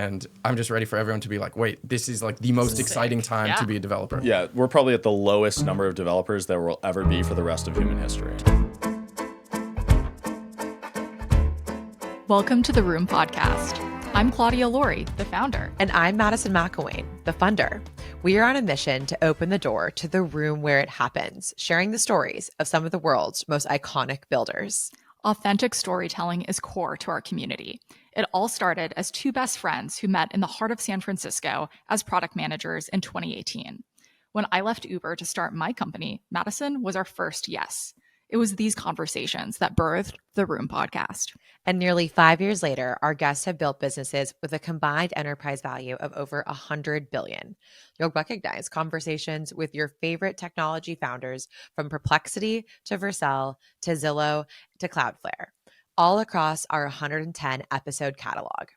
And I'm just ready for everyone to be like, wait, this is like the most exciting time to be a developer. Yeah, we're probably at the lowest number of developers there will ever be for the rest of human history. Welcome to the Room Podcast. I'm Claudia Laurie, the founder. And I'm Madison McElwain, the funder. We are on a mission to open the door to the room where it happens, sharing the stories of some of the world's most iconic builders. Authentic storytelling is core to our community. It all started as two best friends who met in the heart of San Francisco as product managers in 2018. When I left Uber to start my company, Madison was our first yes. It was these conversations that birthed the Room Podcast. And nearly 5 years later, our guests have built businesses with a combined enterprise value of over $100 billion. You'll recognize conversations with your favorite technology founders from Perplexity to Vercel to Zillow to Cloudflare, all across our 110 episode catalog.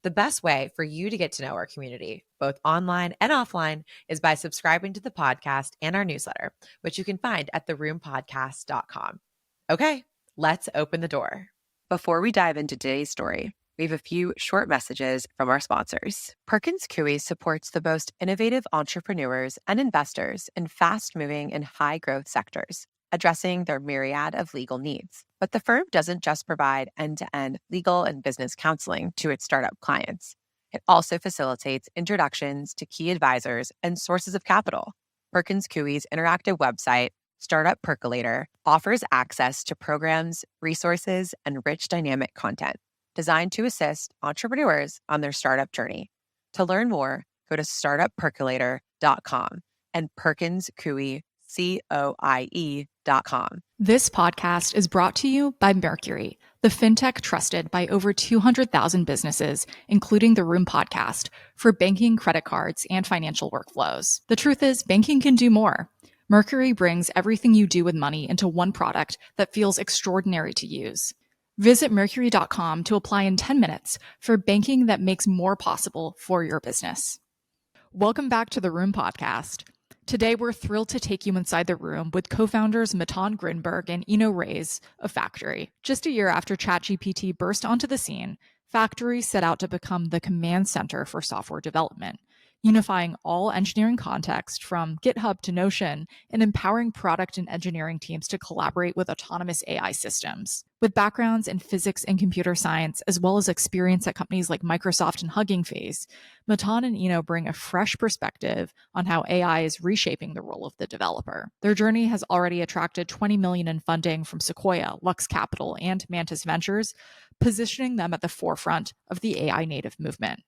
The best way for you to get to know our community, both online and offline, is by subscribing to the podcast and our newsletter, which you can find at theroompodcast.com. Okay, let's open the door. Before we dive into today's story, we have a few short messages from our sponsors. Perkins Coie supports the most innovative entrepreneurs and investors in fast-moving and high-growth sectors, addressing their myriad of legal needs. But the firm doesn't just provide end-to-end legal and business counseling to its startup clients. It also facilitates introductions to key advisors and sources of capital. Perkins Coie's interactive website, Startup Percolator, offers access to programs, resources, and rich dynamic content designed to assist entrepreneurs on their startup journey. To learn more, go to startuppercolator.com and Perkins Coie, COIE.com. This podcast is brought to you by Mercury, the fintech trusted by over 200,000 businesses, including the Room Podcast, for banking, credit cards, and financial workflows. The truth is, banking can do more. Mercury brings everything you do with money into one product that feels extraordinary to use. Visit mercury.com to apply in 10 minutes for banking that makes more possible for your business. Welcome back to the Room Podcast. Today, we're thrilled to take you inside the room with co-founders Matan Grinberg and Eno Reyes of Factory. Just a year after ChatGPT burst onto the scene, Factory set out to become the command center for software development, unifying all engineering context from GitHub to Notion and empowering product and engineering teams to collaborate with autonomous AI systems. With backgrounds in physics and computer science, as well as experience at companies like Microsoft and Hugging Face, Matan and Eno bring a fresh perspective on how AI is reshaping the role of the developer. Their journey has already attracted $20 million in funding from Sequoia, Lux Capital, and Mantis Ventures, positioning them at the forefront of the AI native movement.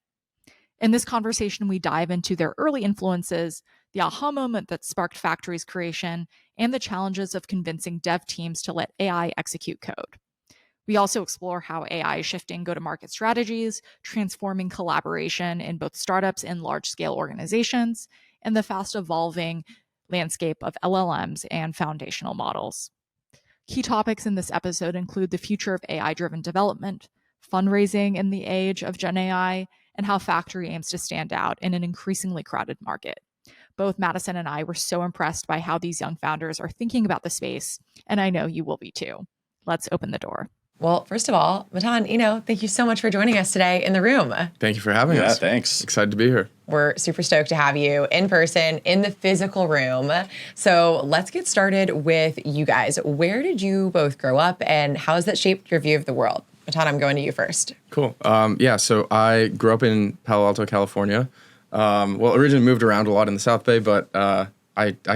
In this conversation, we dive into their early influences, the aha moment that sparked Factory's creation, and the challenges of convincing dev teams to let AI execute code. We also explore how AI is shifting go-to-market strategies, transforming collaboration in both startups and large-scale organizations, and the fast-evolving landscape of LLMs and foundational models. Key topics in this episode include the future of AI-driven development, fundraising in the age of Gen AI, and how Factory aims to stand out in an increasingly crowded market. Both Madison and I were so impressed by how these young founders are thinking about the space, and I know you will be too. Let's open the door. Well, first of all, Matan, Eno, thank you so much for joining us today in the room. Thank you for having us. Yeah, thanks. Excited to be here. We're super stoked to have you in person, in the physical room. So let's get started with you guys. Where did you both grow up, and how has that shaped your view of the world? Matan, I'm going to you first. Cool. So I grew up in Palo Alto, California. Originally moved around a lot in the South Bay, but I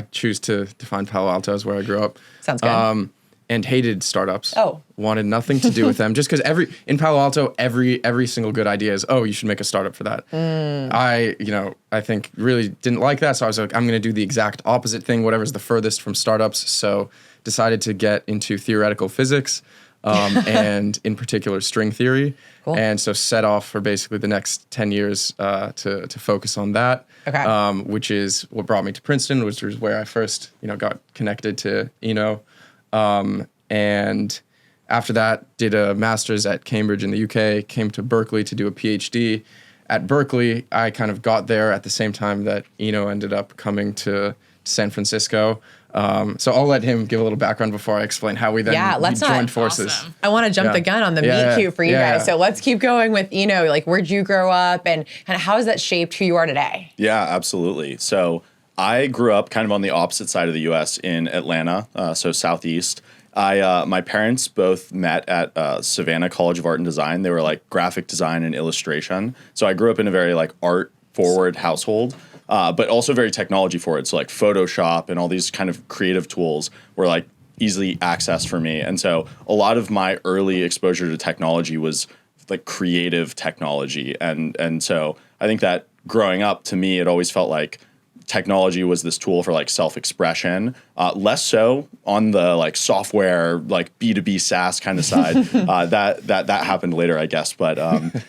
choose to define Palo Alto as where I grew up. Sounds good. And hated startups. Oh. Wanted nothing to do with them. Just because in Palo Alto, every single good idea is, oh, you should make a startup for that. I think really didn't like that. So I was like, I'm going to do the exact opposite thing, whatever's the furthest from startups. So decided to get into theoretical physics. And in particular string theory. Cool. And so set off for basically the next 10 years to focus on that, which is what brought me to Princeton, which was where I first got connected to Eno. And after that, did a master's at Cambridge in the UK, came to Berkeley to do a PhD. At Berkeley, I kind of got there at the same time that Eno ended up coming to San Francisco. So I'll let him give a little background before I explain how we then joined forces. Awesome. I want to jump the gun on the meet cute for you guys. So let's keep going with Eno. Like, where'd you grow up, and how has that shaped who you are today? Yeah, absolutely. So I grew up kind of on the opposite side of the U.S. in Atlanta, so Southeast. My parents both met at Savannah College of Art and Design. They were like graphic design and illustration. So I grew up in a very like art forward household. But also very technology forward. So like Photoshop and all these kind of creative tools were like easily accessed for me. And so a lot of my early exposure to technology was like creative technology. And so I think that growing up, to me, it always felt like technology was this tool for like self-expression, less so on the like software, like B2B SaaS kind of side. That happened later, I guess. But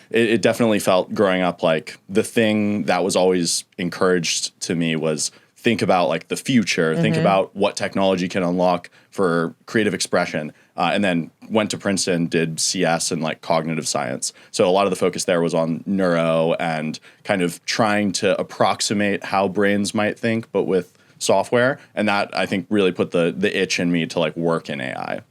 it definitely felt growing up like the thing that was always encouraged to me was think about like the future, think about what technology can unlock for creative expression. And then went to Princeton, did CS and like cognitive science. So a lot of the focus there was on neuro and kind of trying to approximate how brains might think, but with software. And that, I think, really put the itch in me to like work in AI.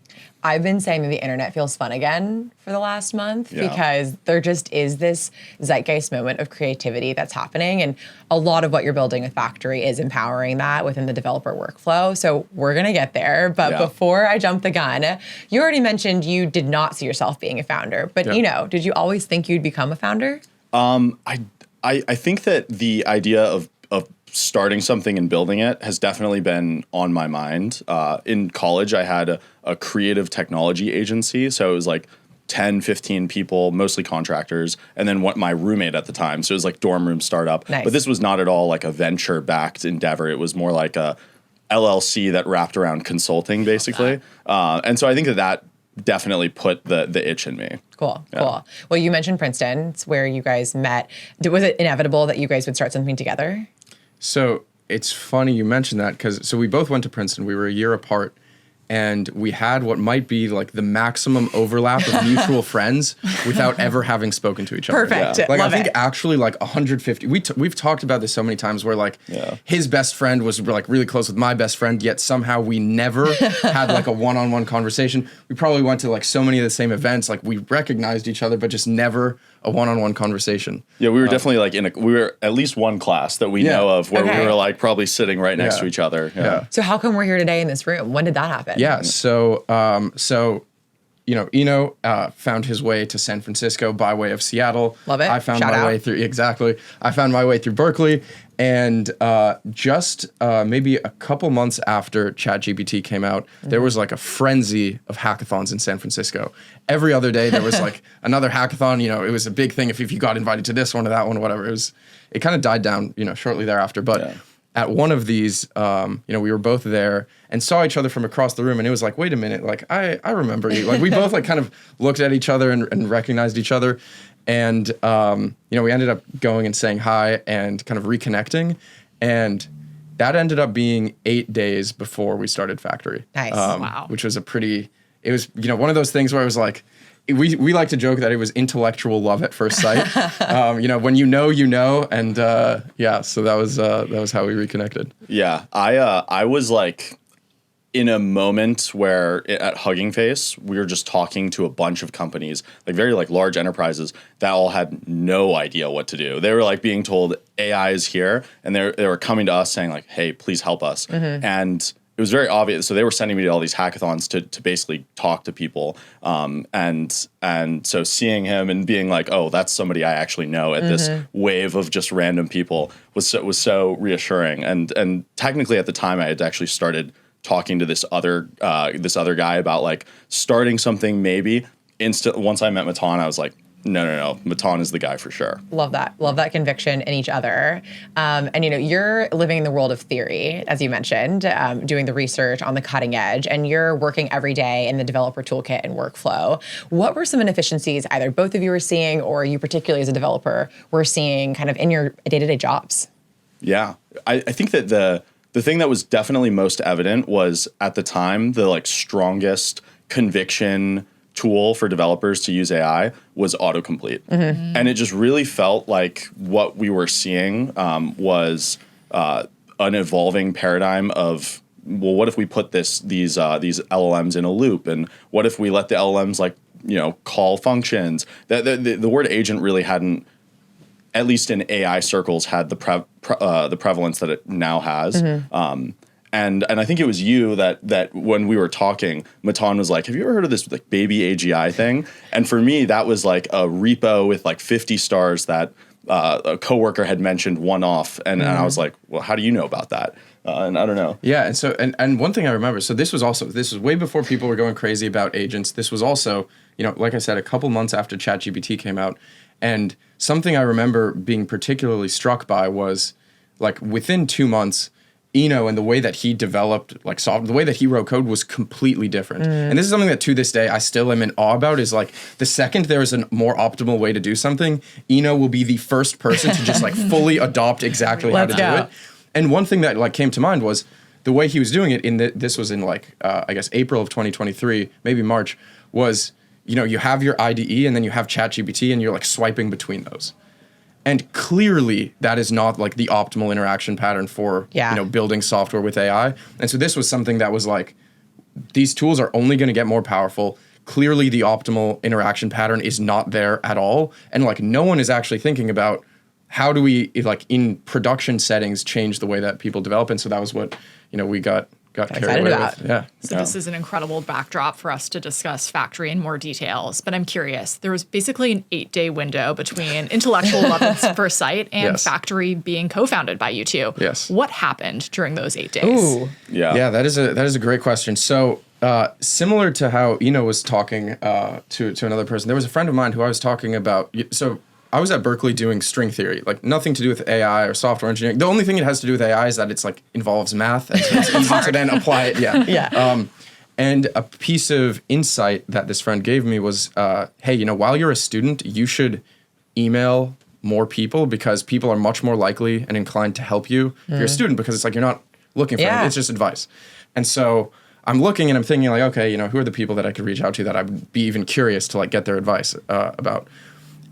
I've been saying that the internet feels fun again for the last month because there just is this zeitgeist moment of creativity that's happening. And a lot of what you're building with Factory is empowering that within the developer workflow. So we're going to get there. But before I jump the gun, you already mentioned you did not see yourself being a founder. But, did you always think you'd become a founder? I think that the idea of starting something and building it has definitely been on my mind. In college, I had a creative technology agency. So it was like 10, 15 people, mostly contractors, and then my roommate at the time. So it was like dorm room startup. Nice. But this was not at all like a venture-backed endeavor. It was more like a LLC that wrapped around consulting, basically. And so I think that definitely put the itch in me. Cool. Well, you mentioned Princeton. It's where you guys met. Was it inevitable that you guys would start something together? So it's funny you mentioned that because we both went to Princeton. We were a year apart, and we had what might be like the maximum overlap of mutual friends without ever having spoken to each other. Perfect. Like Love I think it. actually like 150. We've talked about this so many times where like his best friend was like really close with my best friend, yet somehow we never had like a one-on-one conversation. We probably went to like so many of the same events, like we recognized each other, but just never a one-on-one conversation. Yeah, we were definitely like we were at least one class that we know of where we were like probably sitting right next to each other. Yeah. So how come we're here today in this room? When did that happen? Yeah. So Eno found his way to San Francisco by way of Seattle. Love it. I found my way through I found my way through Berkeley, and just maybe a couple months after ChatGPT came out, there was like a frenzy of hackathons in San Francisco. Every other day there was like another hackathon. It was a big thing if you got invited to this one or that one, whatever. It kind of died down, shortly thereafter, but. At one of these, we were both there and saw each other from across the room, and it was like, wait a minute, like I remember you. Like we both like kind of looked at each other and recognized each other, and we ended up going and saying hi and kind of reconnecting, and that ended up being 8 days before we started Factory. Nice, wow. Which was it was one of those things where I was like. We like to joke that it was intellectual love at first sight. When you know, and so that was how we reconnected. Yeah, I was like in a moment where at Hugging Face we were just talking to a bunch of companies, like very like large enterprises that all had no idea what to do. They were like being told AI is here, and they were coming to us saying like, hey, please help us, and. It was very obvious. So they were sending me to all these hackathons to basically talk to people. And so seeing him and being like, oh, that's somebody I actually know at this wave of just random people was so reassuring. And technically at the time I had actually started talking to this other guy about like starting something maybe. Once I met Matan, I was like, no. Matan is the guy for sure. Love that. Love that conviction in each other. And you're living in the world of theory, as you mentioned, doing the research on the cutting edge, and you're working every day in the developer toolkit and workflow. What were some inefficiencies either both of you were seeing, or you particularly as a developer were seeing kind of in your day-to-day jobs? Yeah, I think that the thing that was definitely most evident was at the time the like strongest conviction tool for developers to use AI was autocomplete. And it just really felt like what we were seeing was a an evolving paradigm of, well, what if we put these LLMs in a loop, and what if we let the LLMs call functions? The word agent really hadn't, at least in AI circles, had the prevalence that it now has. Mm-hmm. And I think it was you that when we were talking, Matan was like, have you ever heard of this like baby AGI thing? And for me, that was like a repo with like 50 stars that a coworker had mentioned one off. And I was like, well, how do you know about that? And I don't know. Yeah. And so, and one thing I remember, so this was way before people were going crazy about agents. This was also, like I said, a couple months after ChatGPT came out. And something I remember being particularly struck by was like within 2 months, Eno and the way that he developed the way that he wrote code was completely different. And this is something that to this day I still am in awe about, is like the second there is a more optimal way to do something, Eno will be the first person to just like fully adopt exactly how to do it. And one thing that like came to mind was the way he was doing it this was in like, I guess April of 2023, maybe March, was, you have your IDE and then you have ChatGPT and you're like swiping between those. And clearly that is not like the optimal interaction pattern for, building software with AI. And so this was something that was like, these tools are only going to get more powerful. Clearly the optimal interaction pattern is not there at all. And like no one is actually thinking about how do we like in production settings change the way that people develop. And so that was what, we got carried away with. Yeah. So this is an incredible backdrop for us to discuss Factory in more details. But I'm curious, there was basically an 8-day window between intellectual love at first sight and Factory being co-founded by you two. Yes. What happened during those 8 days? Ooh. Yeah, that is a great question. So similar to how Eno was talking to another person, there was a friend of mine who I was talking about. So I was at Berkeley doing string theory, like nothing to do with AI or software engineering. The only thing it has to do with AI is that it's like involves math, and so it's easy to then apply it. Yeah. And a piece of insight that this friend gave me was, hey, while you're a student, you should email more people because people are much more likely and inclined to help you if you're a student, because it's like you're not looking for anything, it's just advice. And so I'm looking and I'm thinking like, okay, who are the people that I could reach out to that I would be even curious to like get their advice about.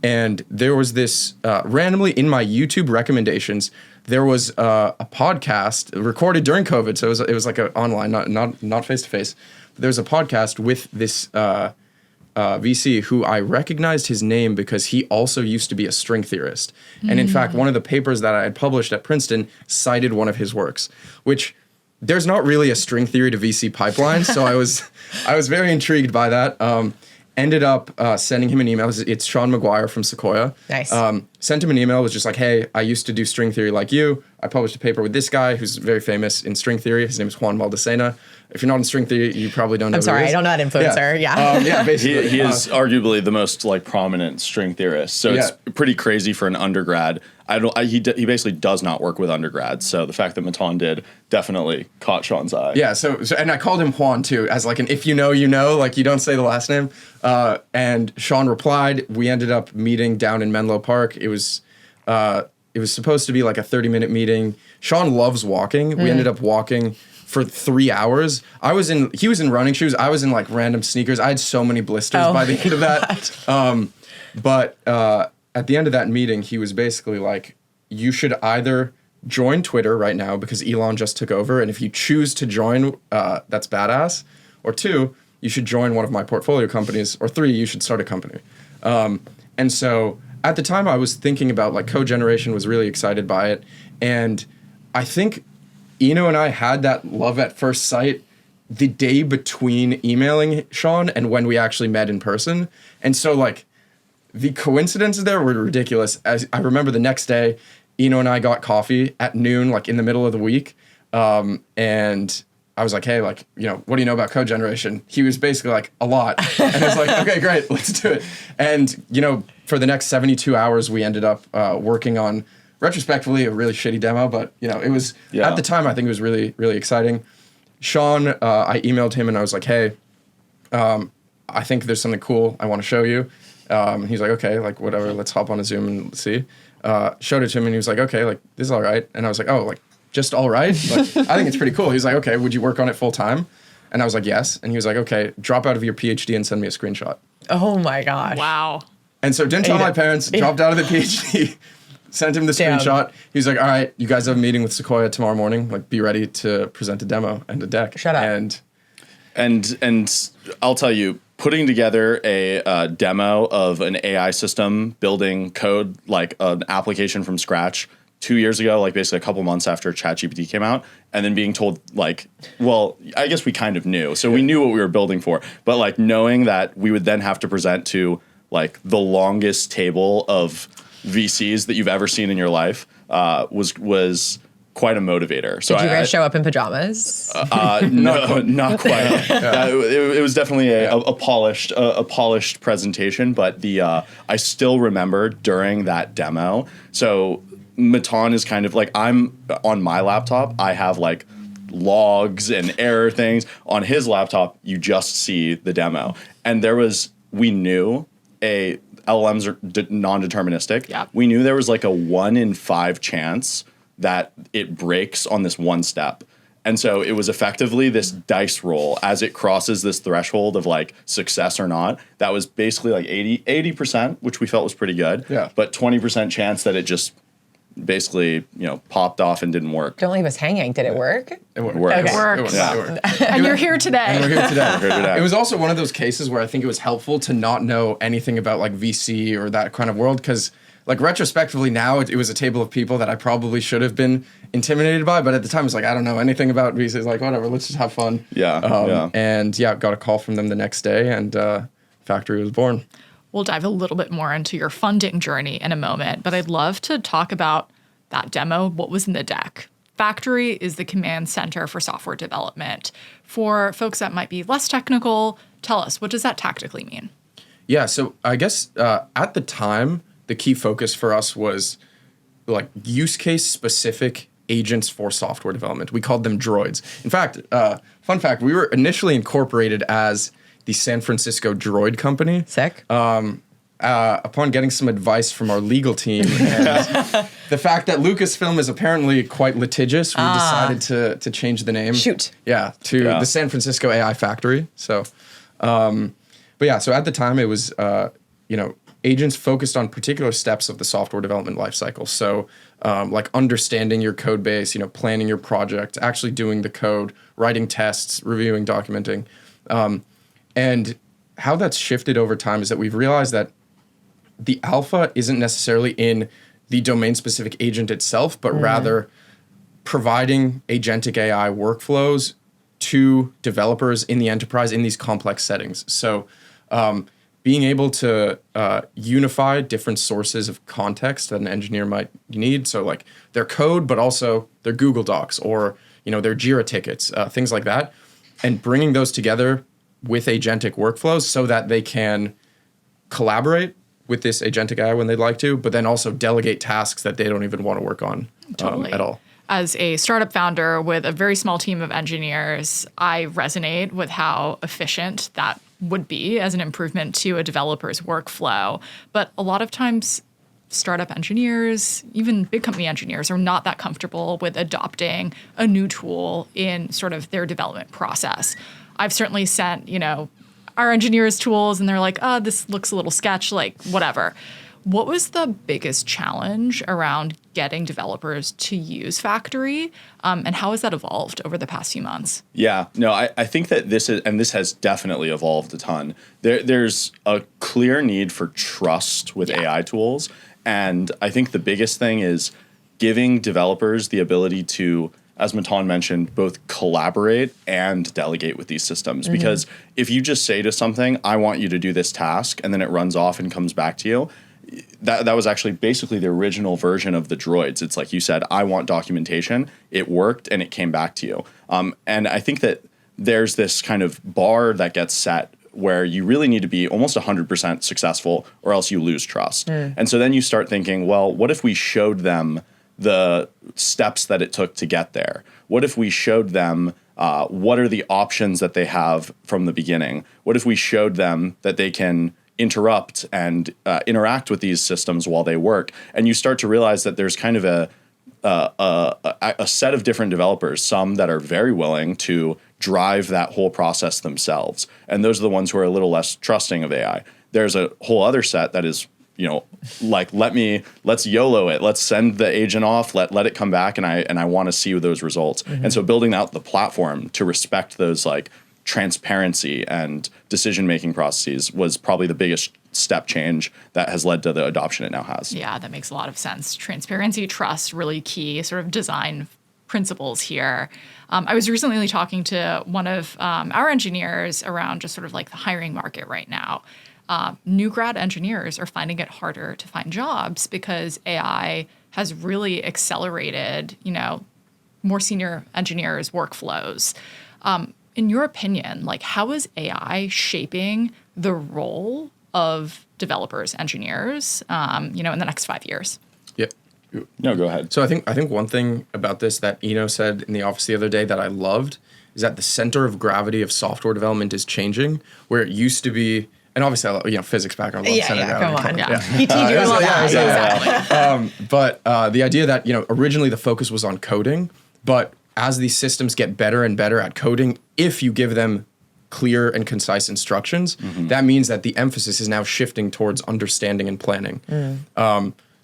And there was this, randomly in my YouTube recommendations, there was a podcast recorded during COVID. So it was like a online, not face-to-face. But there was a podcast with this VC who I recognized his name because he also used to be a string theorist. And in fact, one of the papers that I had published at Princeton cited one of his works, which there's not really a string theory to VC pipeline. So I was very intrigued by that. Ended up sending him an email. It's Sean McGuire from Sequoia. Nice. Sent him an email. Was just like, hey, I used to do string theory like you. I published a paper with this guy who's very famous in string theory. His name is Juan Maldacena. If you're not in string theory, you probably don't know I'm sorry, I don't know that influencer. Yeah. Basically. He is arguably the most like prominent string theorist. So it's pretty crazy for an undergrad. He basically does not work with undergrads. So the fact that Matan did definitely caught Sean's eye. Yeah. So and I called him Juan too, as like an if you know, like you don't say the last name. And Sean replied. We ended up meeting down in Menlo Park. It was supposed to be like a 30-minute meeting. Sean loves walking. We ended up walking for 3 hours. He was in running shoes. I was in like random sneakers. I had so many blisters by the end of that. But at the end of that meeting, he was basically like, you should either join Twitter right now because Elon just took over. And if you choose to join, that's badass. Or 2, you should join one of my portfolio companies. Or 3, you should start a company. And so at the time I was thinking about like code generation, was really excited by it. And I think Eno and I had that love at first sight the day between emailing Sean and when we actually met in person. And so like the coincidences there were ridiculous. As I remember the next day, Eno and I got coffee at noon, like in the middle of the week. And I was like, hey, like, what do you know about code generation? He was basically like, a lot. And I was like, okay, great, let's do it. And, for the next 72 hours, we ended up working on, retrospectively, a really shitty demo. But, it was, at the time, I think it was really, really exciting. Sean, I emailed him and I was like, hey, I think there's something cool I want to show you. He's like, okay, like, whatever, let's hop on a Zoom and see. Showed it to him and he was like, okay, like, this is all right. And I was like, oh, like, just all right? Like, I think it's pretty cool. He's like, okay, would you work on it full time? And I was like, yes. And he was like, okay, drop out of your PhD and send me a screenshot. Oh my gosh. Wow. And so didn't tell my parents, dropped out of the PhD, Sent him the Damn. screenshot. He was like, all right, you guys have a meeting with Sequoia tomorrow morning. Like, be ready to present a demo and a deck. Shut up. And I'll tell you, putting together a demo of an AI system, building code, like an application from scratch 2 years ago, like basically a couple months after ChatGPT came out, and then being told like, well, I guess we kind of knew. So we knew what we were building for, but like knowing that we would then have to present to like the longest table of VCs that you've ever seen in your life was quite a motivator. So Did you guys show up in pajamas? No, not quite. It was definitely a polished presentation, but I still remember during that demo. So Matan is kind of like, I'm on my laptop, I have like logs and error things. On his laptop, you just see the demo. And we knew LLMs are non-deterministic. Yeah. We knew there was like a 1 in 5 chance that it breaks on this one step. And so it was effectively this dice roll as it crosses this threshold of like success or not. That was basically like 80%, which we felt was pretty good. Yeah. But 20% chance that it just basically, popped off and didn't work. Don't leave us hanging. Did it work? It worked. Okay. It worked. It worked. And you're here today. And we're here today. Here today. It was also one of those cases where I think it was helpful to not know anything about like VC or that kind of world, because like retrospectively now it was a table of people that I probably should have been intimidated by, but at the time it was like, I don't know anything about VCs, like whatever, let's just have fun. And got a call from them the next day, and Factory was born. We'll dive a little bit more into your funding journey in a moment, but I'd love to talk about that demo, what was in the deck. Factory is the command center for software development. For folks that might be less technical, tell us, what does that tactically mean? Yeah, so I guess at the time, the key focus for us was like use case specific agents for software development. We called them droids. In fact, fun fact, we were initially incorporated as the San Francisco Droid Company. Sick. Upon getting some advice from our legal team and the fact that Lucasfilm is apparently quite litigious, we decided to change the name. Shoot. Yeah, to the San Francisco AI Factory. So, but yeah, so at the time it was, agents focused on particular steps of the software development lifecycle. So, like understanding your code base, planning your project, actually doing the code, writing tests, reviewing, documenting. And how that's shifted over time is that we've realized that the alpha isn't necessarily in the domain-specific agent itself, but rather providing agentic AI workflows to developers in the enterprise in these complex settings. So being able to unify different sources of context that an engineer might need, so like their code, but also their Google Docs or their Jira tickets, things like that, and bringing those together with agentic workflows so that they can collaborate with this agentic AI when they'd like to, but then also delegate tasks that they don't even want to work on at all. As a startup founder with a very small team of engineers, I resonate with how efficient that would be as an improvement to a developer's workflow. But a lot of times, startup engineers, even big company engineers, are not that comfortable with adopting a new tool in sort of their development process. I've certainly sent, our engineers tools and they're like, this looks a little sketch, like whatever. What was the biggest challenge around getting developers to use Factory, and how has that evolved over the past few months? Yeah, no, I think that this has definitely evolved a ton. There's a clear need for trust with AI tools, and I think the biggest thing is giving developers the ability to, as Matan mentioned, both collaborate and delegate with these systems. Mm-hmm. Because if you just say to something, I want you to do this task, and then it runs off and comes back to you, that was actually basically the original version of the droids. It's like you said, I want documentation. It worked, and it came back to you. And I think that there's this kind of bar that gets set where you really need to be almost 100% successful or else you lose trust. And so then you start thinking, well, what if we showed them the steps that it took to get there? What if we showed them what are the options that they have from the beginning? What if we showed them that they can interrupt and interact with these systems while they work? And you start to realize that there's kind of a set of different developers, some that are very willing to drive that whole process themselves. And those are the ones who are a little less trusting of AI. There's a whole other set that is like let's YOLO it. Let's send the agent off. Let it come back, and I want to see those results. And so building out the platform to respect those like transparency and decision-making processes was probably the biggest step change that has led to the adoption it now has. Yeah, that makes a lot of sense. Transparency, trust, really key sort of design principles here. I was recently talking to one of our engineers around just sort of like the hiring market right now. New grad engineers are finding it harder to find jobs because AI has really accelerated, more senior engineers' workflows. In your opinion, like how is AI shaping the role of developers, engineers, in the next 5 years? Yeah. No, go ahead. So I think one thing about this that Eno said in the office the other day that I loved is that the center of gravity of software development is changing, where it used to be, and obviously, physics background. Center come gravity. on. He teaches you all that. Exactly. But the idea that, originally the focus was on coding, but as these systems get better and better at coding, if you give them clear and concise instructions, that means that the emphasis is now shifting towards understanding and planning.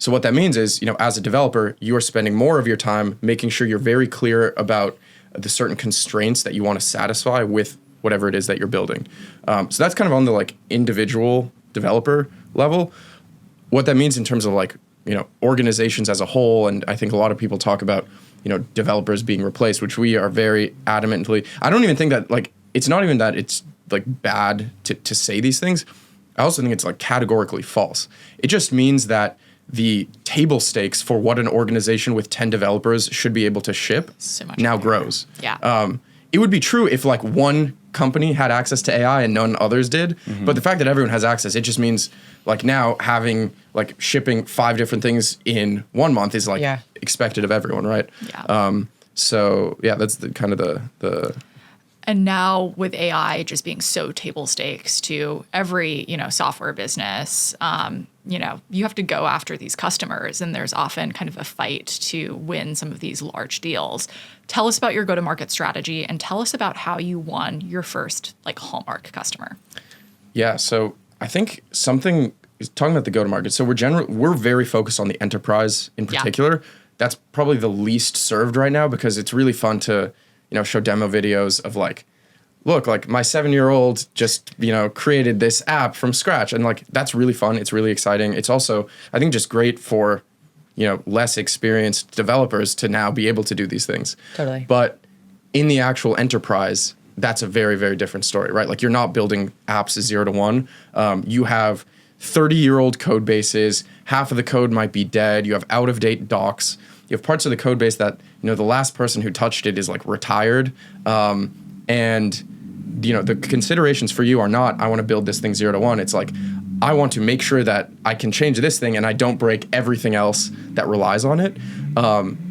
So what that means is, as a developer, you are spending more of your time making sure you're very clear about the certain constraints that you want to satisfy with whatever it is that you're building. So that's kind of on the like individual developer level. What that means in terms of like, organizations as a whole, and I think a lot of people talk about, developers being replaced, which we are very adamantly. I don't even think that like, it's not even that it's like bad to say these things. I also think it's like categorically false. It just means that the table stakes for what an organization with 10 developers should be able to ship now grows. Yeah. It would be true if like one company had access to AI and none others did. But the fact that everyone has access, it just means like now having like shipping 5 different things in 1 month is like expected of everyone, right? Yeah. So yeah, that's the kind of the. And now with AI just being so table stakes to every, software business, you have to go after these customers, and there's often kind of a fight to win some of these large deals. Tell us about your go-to-market strategy, and tell us about how you won your first like hallmark customer. Yeah, so I think talking about the go-to-market. So we're very focused on the enterprise in particular. Yeah. That's probably the least served right now because it's really fun to show demo videos of like, look, like my 7-year-old just, created this app from scratch. And like, that's really fun. It's really exciting. It's also, I think, just great for, less experienced developers to now be able to do these things. Totally. But in the actual enterprise, that's a very, very different story, right? Like you're not building apps 0 to 1. You have 30-year-old code bases. Half of the code might be dead. You have out-of-date docs. You have parts of the code base that, the last person who touched it is like retired. And, the considerations for you are not, I want to build this thing 0 to 1. It's like, I want to make sure that I can change this thing and I don't break everything else that relies on it.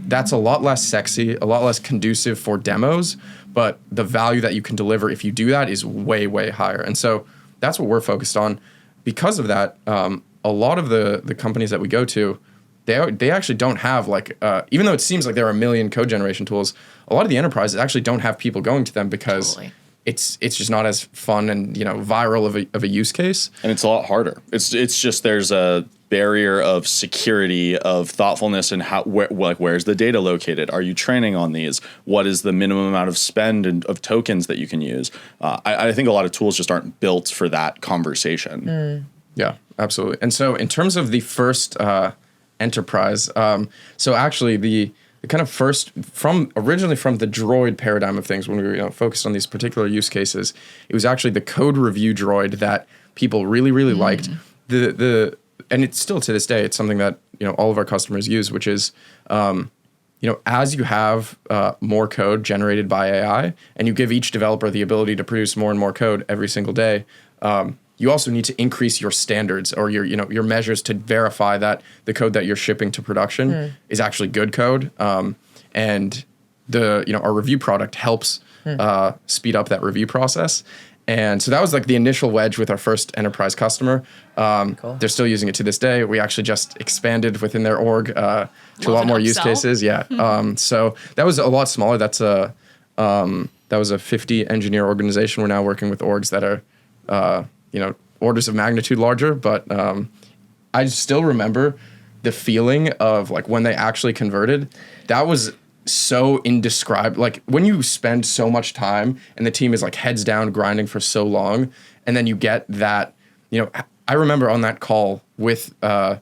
That's a lot less sexy, a lot less conducive for demos, but the value that you can deliver if you do that is way, way higher. And so that's what we're focused on. Because of that, a lot of the companies that we go to, they actually don't have like, even though it seems like there are a million code generation tools, a lot of the enterprises actually don't have people going to them because it's just not as fun and viral of a use case. And it's a lot harder. It's just there's a barrier of security, of thoughtfulness, and where's the data located? Are you training on these? What is the minimum amount of spend and of tokens that you can use? I think a lot of tools just aren't built for that conversation. Yeah, absolutely. And so in terms of the first enterprise. So actually the kind of originally from the Droid paradigm of things, when we were focused on these particular use cases, it was actually the code review Droid that people really, really liked. And it's still to this day, it's something that all of our customers use, which is as you have more code generated by AI and you give each developer the ability to produce more and more code every single day, you also need to increase your standards or your measures to verify that the code that you're shipping to production is actually good code. And our review product helps speed up that review process. And so that was like the initial wedge with our first enterprise customer. Cool. They're still using it to this day. We actually just expanded within their org to a lot more use cases. Yeah. So that was a lot smaller. That was a 50 engineer organization. We're now working with orgs that are orders of magnitude larger, but I still remember the feeling of like when they actually converted. That was so indescribable. Like when you spend so much time and the team is like heads down grinding for so long, and then you get that, I remember on that call with, our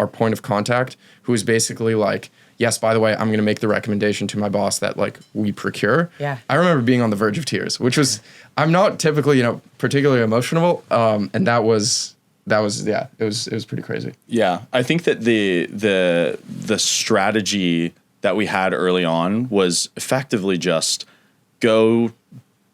point of contact, who was basically like, yes, by the way, I'm going to make the recommendation to my boss that like we procure. Yeah. I remember being on the verge of tears, which was, I'm not typically, particularly emotional. And it was pretty crazy. Yeah. I think that the strategy that we had early on was effectively just go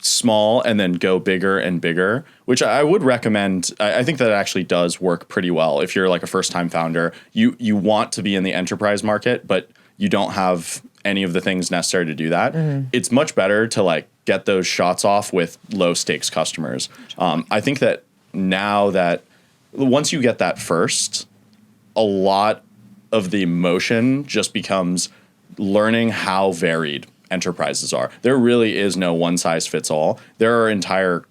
small and then go bigger and bigger, which I would recommend. I think that actually does work pretty well. If you're like a first time founder, you want to be in the enterprise market, but you don't have any of the things necessary to do that. It's much better to like get those shots off with low stakes customers. I think that now that once you get that first, a lot of the motion just becomes learning how varied enterprises are. There really is no one size fits all. There are entire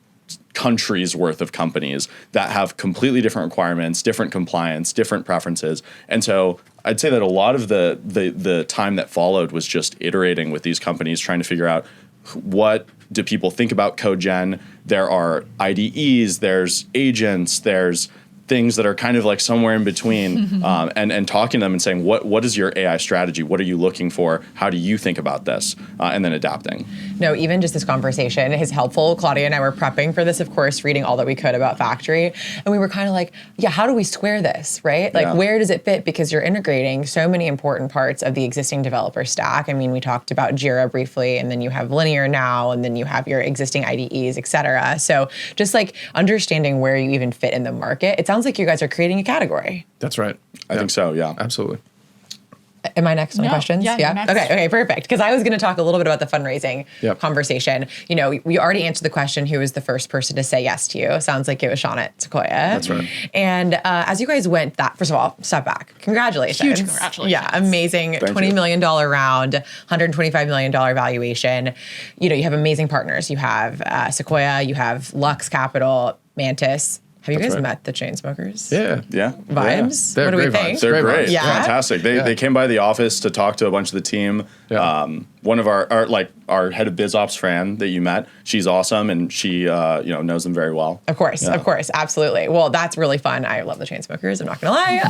countries worth of companies that have completely different requirements, different compliance, different preferences. And so I'd say that a lot of the time that followed was just iterating with these companies, trying to figure out what do people think about code gen. There are IDEs, there's agents, there's things that are kind of like somewhere in between, and talking to them and saying, what is your AI strategy? What are you looking for? How do you think about this? And then adapting. No, even just this conversation is helpful. Claudia and I were prepping for this, of course, reading all that we could about Factory. And we were kind of like, yeah, how do we square this, right? Like, where does it fit? Because you're integrating so many important parts of the existing developer stack. I mean, we talked about Jira briefly, and then you have Linear now, and then you have your existing IDEs, et cetera. So just like understanding where you even fit in the market. It sounds like you guys are creating a category. That's right. I think so, yeah. Absolutely. Am I next on questions? Yeah, you're next. Okay, perfect. Because I was going to talk a little bit about the fundraising conversation. We already answered the question, who was the first person to say yes to you? Sounds like it was Sean at Sequoia. That's right. And as you guys went first of all, step back. Congratulations. Huge congratulations. Yeah, amazing. $20 million round, $125 million valuation. You have amazing partners. You have Sequoia, you have Lux Capital, Mantis. Have you guys met the Chainsmokers? Yeah. Vibes? They're what do we great think? vibes. They're great. Yeah. Fantastic. They came by the office to talk to a bunch of the team. Yeah. One of our head of biz ops, Fran, that you met, she's awesome, and she knows them very well. Of course, absolutely. Well, that's really fun. I love the Chainsmokers, I'm not gonna lie.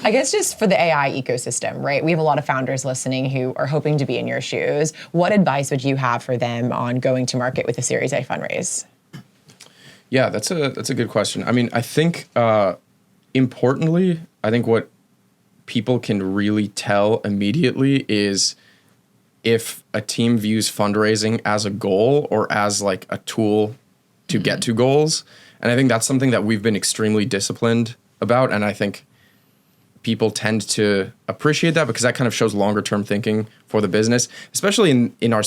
I guess just for the AI ecosystem, right? We have a lot of founders listening who are hoping to be in your shoes. What advice would you have for them on going to market with a Series A fundraise? Yeah, that's a good question. I mean, I think importantly, I think what people can really tell immediately is if a team views fundraising as a goal or as like a tool to get to goals. And I think that's something that we've been extremely disciplined about. And I think people tend to appreciate that because that kind of shows longer term thinking for the business, especially in our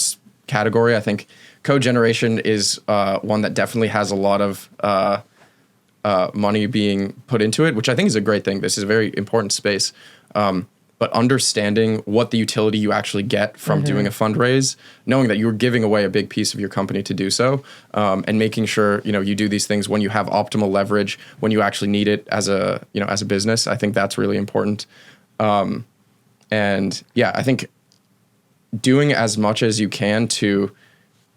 category. I think code generation is one that definitely has a lot of money being put into it, which I think is a great thing. This is a very important space. But understanding what the utility you actually get from doing a fundraise, knowing that you're giving away a big piece of your company to do so, and making sure you do these things when you have optimal leverage, when you actually need it as a business. I think that's really important. And yeah, I think doing as much as you can to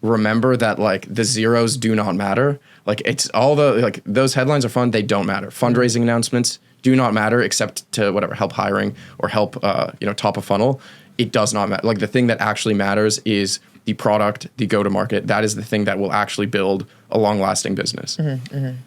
remember that like the zeros do not matter. Like it's all those headlines are fun. They don't matter. Fundraising announcements do not matter except to help hiring or help top a funnel. It does not matter. Like the thing that actually matters is the product, the go-to-market. That is the thing that will actually build a long-lasting business.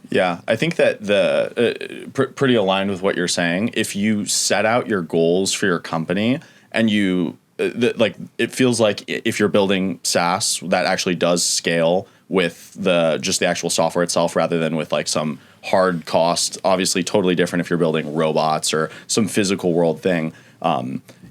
Yeah, I think that pretty aligned with what you're saying. If you set out your goals for your company and you it feels like if you're building SaaS that actually does scale with the actual software itself rather than with like some hard cost, obviously totally different if you're building robots or some physical world thing.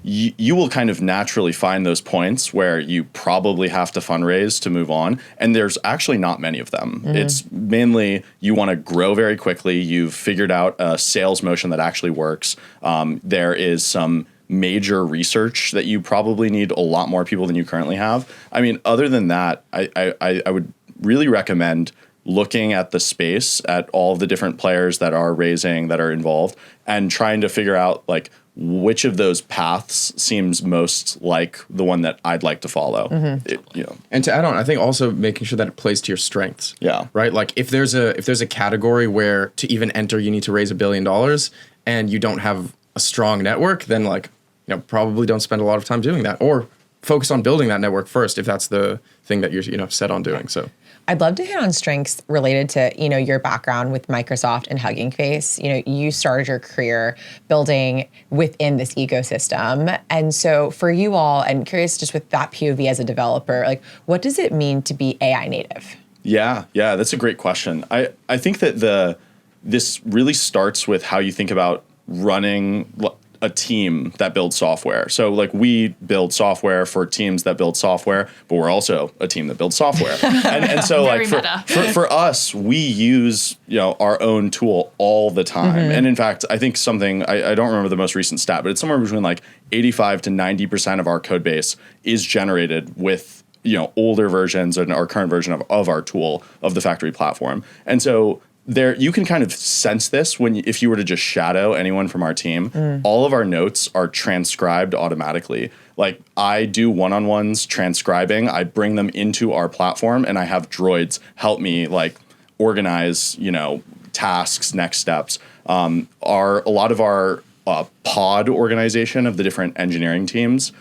You will kind of naturally find those points where you probably have to fundraise to move on. And there's actually not many of them. It's mainly you want to grow very quickly. You've figured out a sales motion that actually works. There is some major research that you probably need a lot more people than you currently have. I mean, other than that, I would really recommend looking at the space, at all the different players that are raising, that are involved, and trying to figure out like which of those paths seems most like the one that I'd like to follow. And to add on, I think also making sure that it plays to your strengths. Yeah. Right. Like if there's a category where to even enter you need to raise $1 billion and you don't have a strong network, then like probably don't spend a lot of time doing that, or focus on building that network first if that's the thing that you're set on doing. So I'd love to hit on strengths related to, your background with Microsoft and Hugging Face. You started your career building within this ecosystem. And so for you all, and curious just with that POV as a developer, like what does it mean to be AI native? Yeah, that's a great question. I think that this really starts with how you think about running a team that builds software. So like we build software for teams that build software, but we're also a team that builds software. and so like for us, we use our own tool all the time. And in fact, I think something, I don't remember the most recent stat, but it's somewhere between like 85 to 90% of our code base is generated with older versions and our current version of our tool, of the factory platform. And so there, you can kind of sense this if you were to just shadow anyone from our team. All of our notes are transcribed automatically. Like I do one-on-ones transcribing. I bring them into our platform, and I have droids help me like organize, tasks, next steps. A lot of our pod organization of the different engineering teams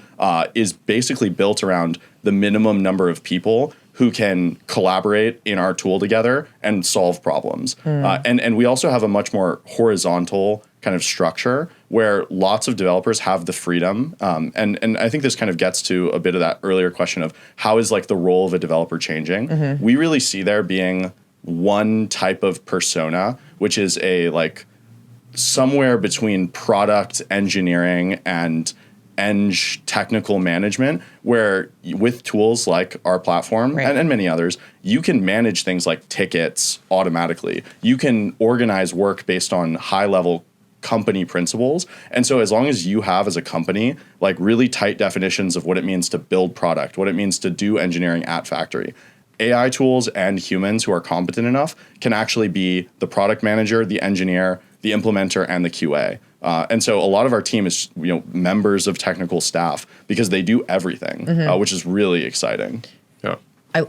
is basically built around the minimum number of people who can collaborate in our tool together and solve problems. And we also have a much more horizontal kind of structure where lots of developers have the freedom. And I think this kind of gets to a bit of that earlier question of how is like the role of a developer changing? We really see there being one type of persona, which is a like somewhere between product engineering and technical management, where with tools like our platform and many others, you can manage things like tickets automatically. You can organize work based on high-level company principles. And so as long as you have as a company like really tight definitions of what it means to build product, what it means to do engineering at factory, AI tools and humans who are competent enough can actually be the product manager, the engineer, the implementer, and the QA. And so a lot of our team is members of technical staff because they do everything, which is really exciting. Yeah.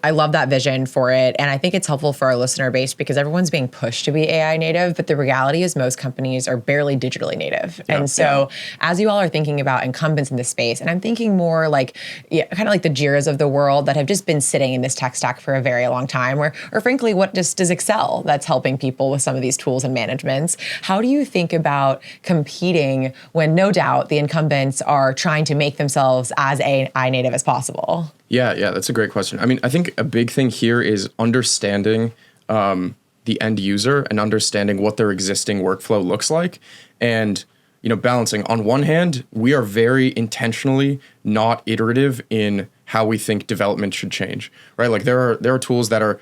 I love that vision for it. And I think it's helpful for our listener base because everyone's being pushed to be AI native, but the reality is most companies are barely digitally native. And so as you all are thinking about incumbents in this space, and I'm thinking more like kind of like the Jiras of the world that have just been sitting in this tech stack for a very long time, or frankly, what just does Excel that's helping people with some of these tools and managements? How do you think about competing when no doubt the incumbents are trying to make themselves as AI native as possible? Yeah, that's a great question. I mean, I think a big thing here is understanding the end user and understanding what their existing workflow looks like, and balancing. On one hand, we are very intentionally not iterative in how we think development should change, right? Like there are tools that are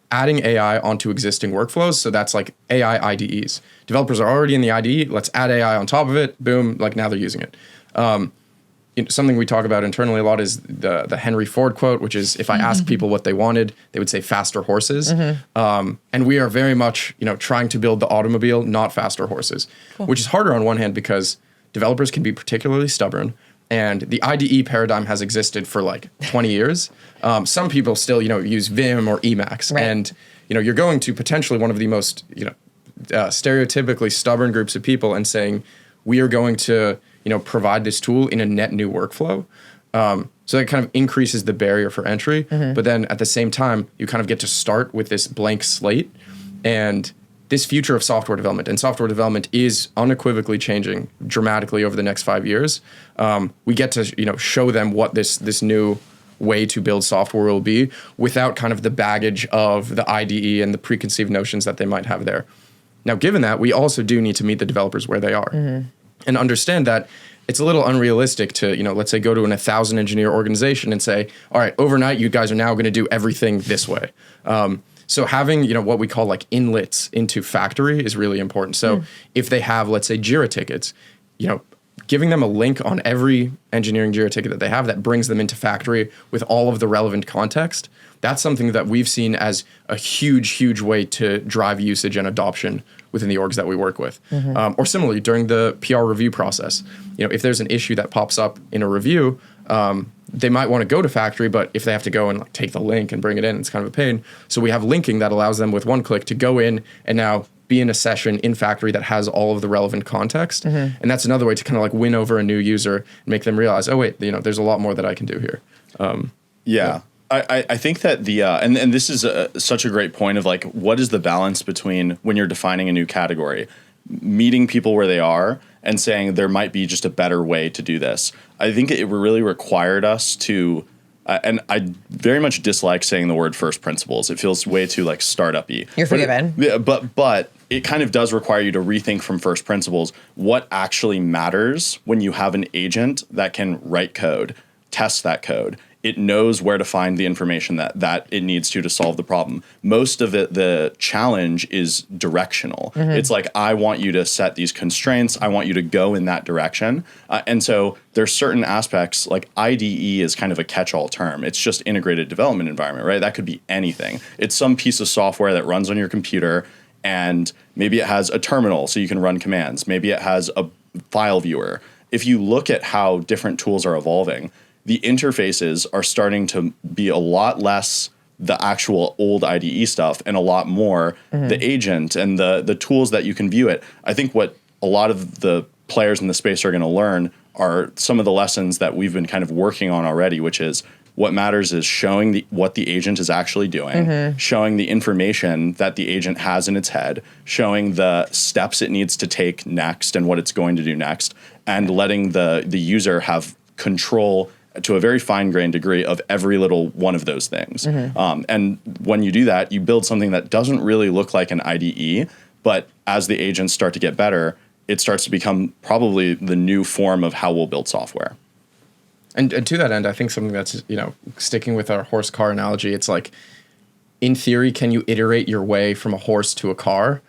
adding AI onto existing workflows, so that's like AI IDEs. Developers are already in the IDE. Let's add AI on top of it. Boom! Like now they're using it. Something we talk about internally a lot is the Henry Ford quote, which is if I ask people what they wanted, they would say faster horses. And we are very much, trying to build the automobile, not faster horses, which is harder on one hand because developers can be particularly stubborn. And the IDE paradigm has existed for like 20 years. Some people still, use Vim or Emacs. Right. And, you're going to potentially one of the most, stereotypically stubborn groups of people and saying, we are going to, provide this tool in a net new workflow. So that kind of increases the barrier for entry. But then at the same time, you kind of get to start with this blank slate. And this future of software development, and software development is unequivocally changing dramatically over the next 5 years. We get to, show them what this new way to build software will be without kind of the baggage of the IDE and the preconceived notions that they might have there. Now, given that, we also do need to meet the developers where they are. And understand that it's a little unrealistic to, let's say go to an 1,000 engineer organization and say, all right, overnight, you guys are now going to do everything this way. So having, what we call like inlets into factory is really important. So if they have, let's say, Jira tickets, giving them a link on every engineering Jira ticket that they have that brings them into factory with all of the relevant context. That's something that we've seen as a huge way to drive usage and adoption within the orgs that we work with. Or similarly, during the PR review process, if there's an issue that pops up in a review, they might want to go to factory, but if they have to go and take the link and bring it in, it's kind of a pain. So we have linking that allows them with one click to go in and now be in a session in factory that has all of the relevant context. And that's another way to kind of win over a new user and make them realize, oh wait, there's a lot more that I can do here. I think that and this is such a great point of what is the balance between when you're defining a new category, meeting people where they are and saying there might be just a better way to do this. I think it really required us to, and I very much dislike saying the word first principles. It feels way too startup-y. You're forgiven. But it kind of does require you to rethink from first principles what actually matters when you have an agent that can write code, test that code. It knows where to find the information that it needs to solve the problem. Most of it, the challenge is directional. It's I want you to set these constraints. I want you to go in that direction. And so there's certain aspects, IDE is kind of a catch-all term. It's just integrated development environment, right? That could be anything. It's some piece of software that runs on your computer, and maybe it has a terminal so you can run commands. Maybe it has a file viewer. If you look at how different tools are evolving, the interfaces are starting to be a lot less the actual old IDE stuff and a lot more the agent and the tools that you can view it. I think what a lot of the players in the space are going to learn are some of the lessons that we've been kind of working on already, which is what matters is showing what the agent is actually doing, showing the information that the agent has in its head, showing the steps it needs to take next and what it's going to do next, and letting the user have control to a very fine-grained degree of every little one of those things. And when you do that, you build something that doesn't really look like an IDE, but as the agents start to get better, it starts to become probably the new form of how we'll build software. And to that end, I think something that's, sticking with our horse car analogy, it's in theory, can you iterate your way from a horse to a car?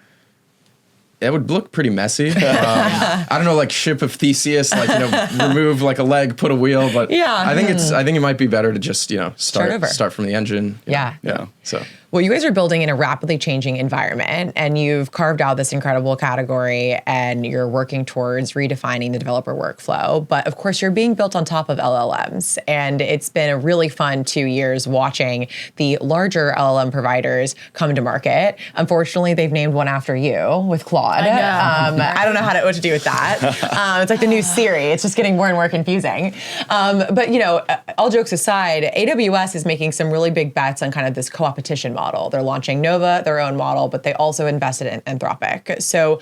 It would look pretty messy. I don't know, ship of Theseus, remove a leg, put a wheel, but I think it might be better to just, start from the engine. Yeah. So. Well, you guys are building in a rapidly changing environment, and you've carved out this incredible category, and you're working towards redefining the developer workflow. But of course, you're being built on top of LLMs, and it's been a really fun 2 years watching the larger LLM providers come to market. Unfortunately, they've named one after you with Claude. I don't know what to do with that. It's like the new Siri. It's just getting more and more confusing. But all jokes aside, AWS is making some really big bets on kind of this co-opetition model. They're launching Nova, their own model, but they also invested in Anthropic. So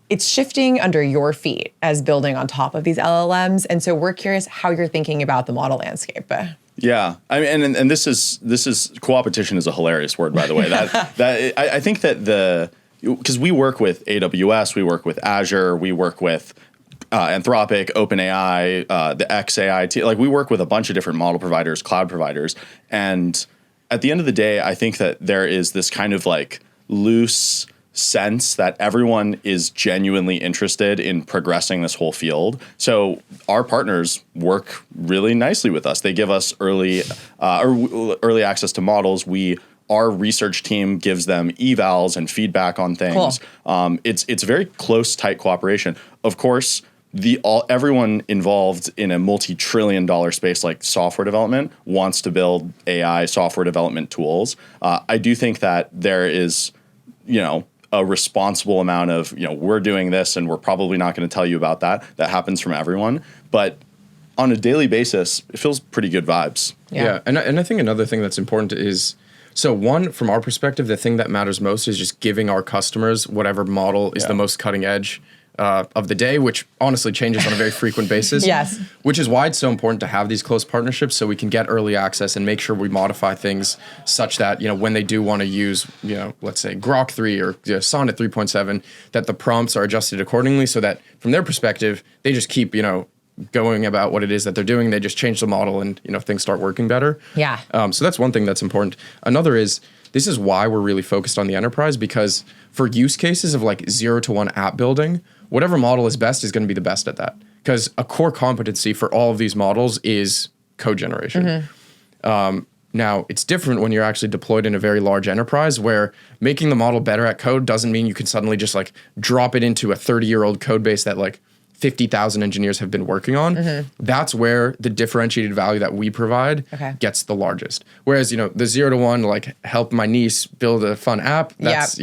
it's shifting under your feet as building on top of these LLMs. And so we're curious how you're thinking about the model landscape. Yeah, I mean, and this is co-opetition is a hilarious word, by the way. I think that because we work with AWS, we work with Azure, we work with Anthropic, OpenAI, the XAI, we work with a bunch of different model providers, cloud providers, and at the end of the day, I think that there is this kind of loose sense that everyone is genuinely interested in progressing this whole field. So our partners work really nicely with us. They give us early access to models. Our research team gives them evals and feedback on things. Cool. It's very close, tight cooperation. Of course, everyone involved in a multi-trillion-dollar space like software development wants to build AI software development tools. I do think that there is, a responsible amount of, we're doing this and we're probably not going to tell you about that. That happens from everyone. But on a daily basis, it feels pretty good vibes. Yeah. And I think another thing that's important is, so one, from our perspective, the thing that matters most is just giving our customers whatever model is the most cutting edge of the day, which honestly changes on a very frequent basis. Yes. Which is why it's so important to have these close partnerships so we can get early access and make sure we modify things such that, when they do want to use, let's say Grok 3 or Sonnet 3.7, that the prompts are adjusted accordingly so that from their perspective, they just keep, going about what it is that they're doing. They just change the model and, things start working better. Yeah. So that's one thing that's important. Another is, this is why we're really focused on the enterprise, because for use cases of 0 to 1 app building, whatever model is best is going to be the best at that. because a core competency for all of these models is code generation. Now, it's different when you're actually deployed in a very large enterprise where making the model better at code doesn't mean you can suddenly just like drop it into a 30-year-old code base that like 50,000 engineers have been working on. That's where the differentiated value that we provide gets the largest. Whereas, the 0 to 1, like help my niece build a fun app, that's,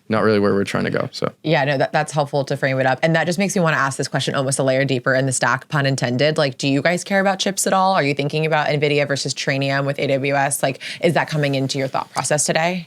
not really where we're trying to go. So yeah, no, that's helpful to frame it up. And that just makes me want to ask this question almost a layer deeper in the stack, pun intended. Like, do you guys care about chips at all? Are you thinking about Nvidia versus Trainium with AWS? Like, is that coming into your thought process today?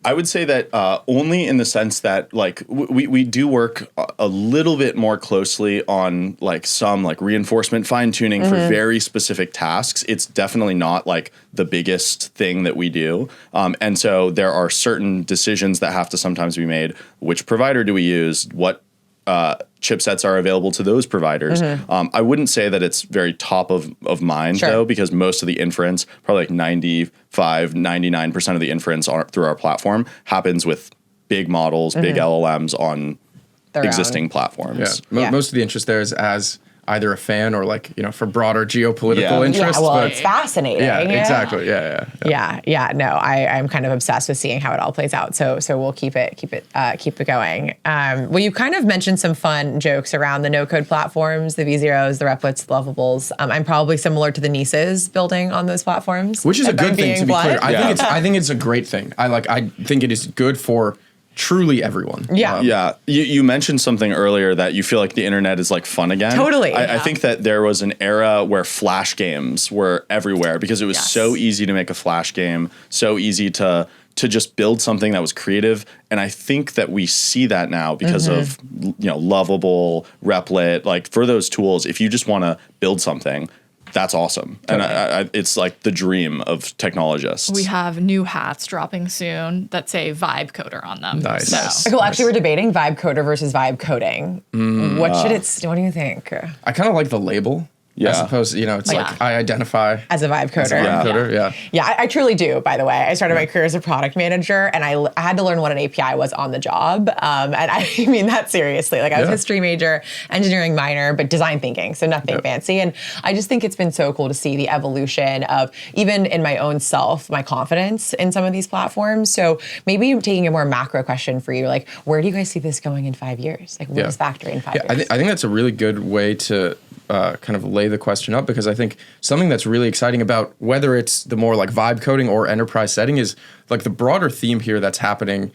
I would say that only in the sense that like we do work a little bit more closely on like some like reinforcement fine tuning for very specific tasks. It's definitely not like the biggest thing that we do. And so there are certain decisions that have to sometimes be made. Which provider do we use? What chipsets are available to those providers? I wouldn't say that it's very top of mind though, because most of the inference, probably like 99% of the inference through our platform happens with big models, big LLMs on existing platforms. Most of the interest there is as either a fan or like, for broader geopolitical interest. Yeah, well, but it's fascinating. Yeah, exactly. Yeah. No, I'm kind of obsessed with seeing how it all plays out. So we'll keep it going. Well, you kind of mentioned some fun jokes around the no-code platforms, the V0s, the Replits, the Lovables. I'm probably similar to the nieces building on those platforms. Which is a good thing, to be clear. I think it's a great thing. I think it is good for truly everyone. You mentioned something earlier that you feel like the internet is like fun again. Totally. I think that there was an era where flash games were everywhere because it was so easy to make a flash game, so easy to just build something that was creative. And I think that we see that now because of Lovable, Replit, like for those tools, if you just want to build something, that's awesome. And it's like the dream of technologists. We have new hats dropping soon that say vibe coder on them. Nice. Cool. Actually, we're debating vibe coder versus vibe coding. What do you think? I kind of like the label. I suppose, it's like I identify as a vibe coder. Yeah, I truly do, by the way. I started my career as a product manager, and I had to learn what an API was on the job. And I mean that seriously. Like, I was a history major, engineering minor, but design thinking, so nothing fancy. And I just think it's been so cool to see the evolution of, even in my own self, my confidence in some of these platforms. So maybe taking a more macro question for you, like, where do you guys see this going in 5 years? Like, where does Factory in 5 years? I think that's a really good way to kind of lay the question up, because I think something that's really exciting about whether it's the more like vibe coding or enterprise setting is like the broader theme here that's happening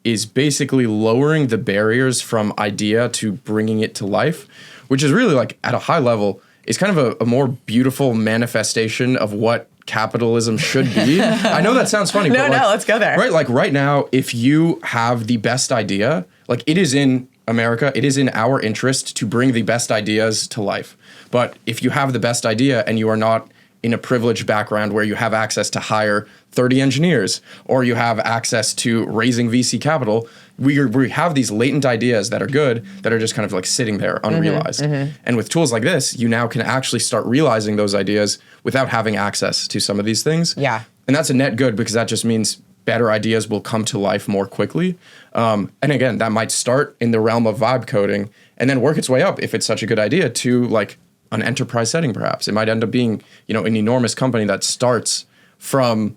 is basically lowering the barriers from idea to bringing it to life, which is really like at a high level is kind of a more beautiful manifestation of what capitalism should be. I know that sounds funny. No, let's go there. Right, like right now, if you have the best idea, like it is in America, it is in our interest to bring the best ideas to life. But if you have the best idea and you are not in a privileged background where you have access to hire 30 engineers or you have access to raising VC capital, we have these latent ideas that are good that are just kind of like sitting there unrealized. And with tools like this, you now can actually start realizing those ideas without having access to some of these things. Yeah. And that's a net good, because that just means better ideas will come to life more quickly. And again, that might start in the realm of vibe coding and then work its way up, if it's such a good idea, to like an enterprise setting perhaps. It might end up being, an enormous company that starts from,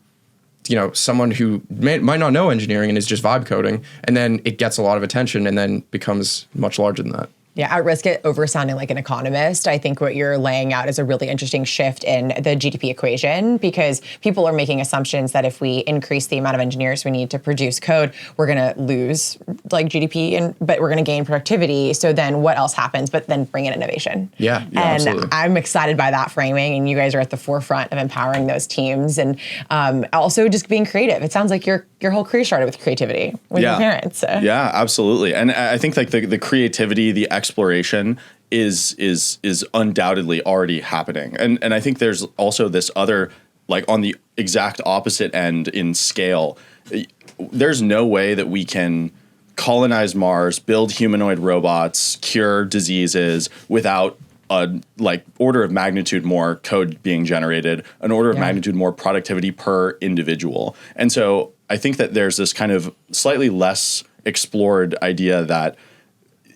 someone who might not know engineering and is just vibe coding, and then it gets a lot of attention and then becomes much larger than that. Yeah, at risk of over sounding like an economist, I think what you're laying out is a really interesting shift in the GDP equation, because people are making assumptions that if we increase the amount of engineers we need to produce code, we're going to lose like GDP, but we're going to gain productivity. So then what else happens but then bring in innovation? Yeah, and absolutely. I'm excited by that framing, and you guys are at the forefront of empowering those teams, and also just being creative. It sounds like your whole career started with creativity with your parents. So. Yeah, absolutely. And I think like the creativity, the exploration is undoubtedly already happening. And I think there's also this other, like on the exact opposite end in scale, there's no way that we can colonize Mars, build humanoid robots, cure diseases without a like order of magnitude more code being generated, an order of magnitude more productivity per individual. And so I think that there's this kind of slightly less explored idea that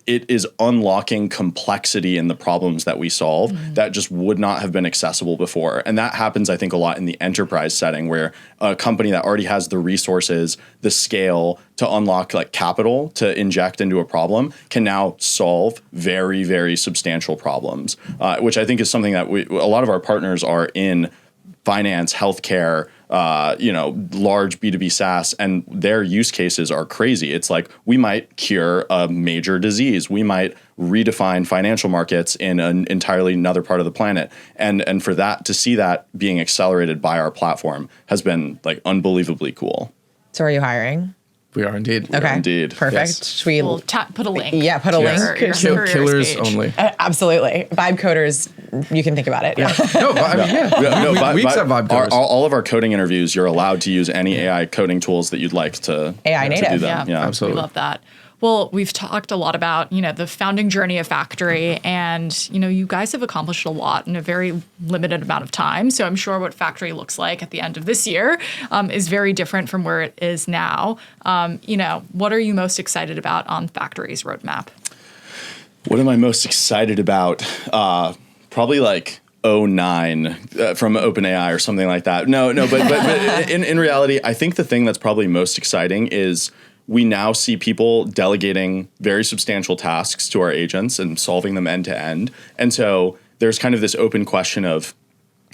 it is unlocking complexity in the problems that we solve that just would not have been accessible before. And that happens, I think, a lot in the enterprise setting, where a company that already has the resources, the scale to unlock like capital to inject into a problem can now solve very, very substantial problems, which I think is something that a lot of our partners are in finance, healthcare, large B2B SaaS, and their use cases are crazy. It's like we might cure a major disease. We might redefine financial markets in an entirely another part of the planet. And for that, to see that being accelerated by our platform has been like unbelievably cool. So are you hiring? We are indeed. Okay. Indeed. Perfect. Yes. Should we We'll put a link. Yeah, put a link. Killers page. only. Absolutely. Vibe coders, you can think about it. No, but I mean, yeah. We accept vibe coders. All of our coding interviews, you're allowed to use any AI coding tools that you'd like to AI native. do them. Yeah, absolutely. We love that. Well, we've talked a lot about, the founding journey of Factory, and, you guys have accomplished a lot in a very limited amount of time. So I'm sure what Factory looks like at the end of this year is very different from where it is now. What are you most excited about on Factory's roadmap? What am I most excited about? Probably like 09 from OpenAI or something like that. No, but in reality, I think the thing that's probably most exciting is we now see people delegating very substantial tasks to our agents and solving them end to end. And so there's kind of this open question of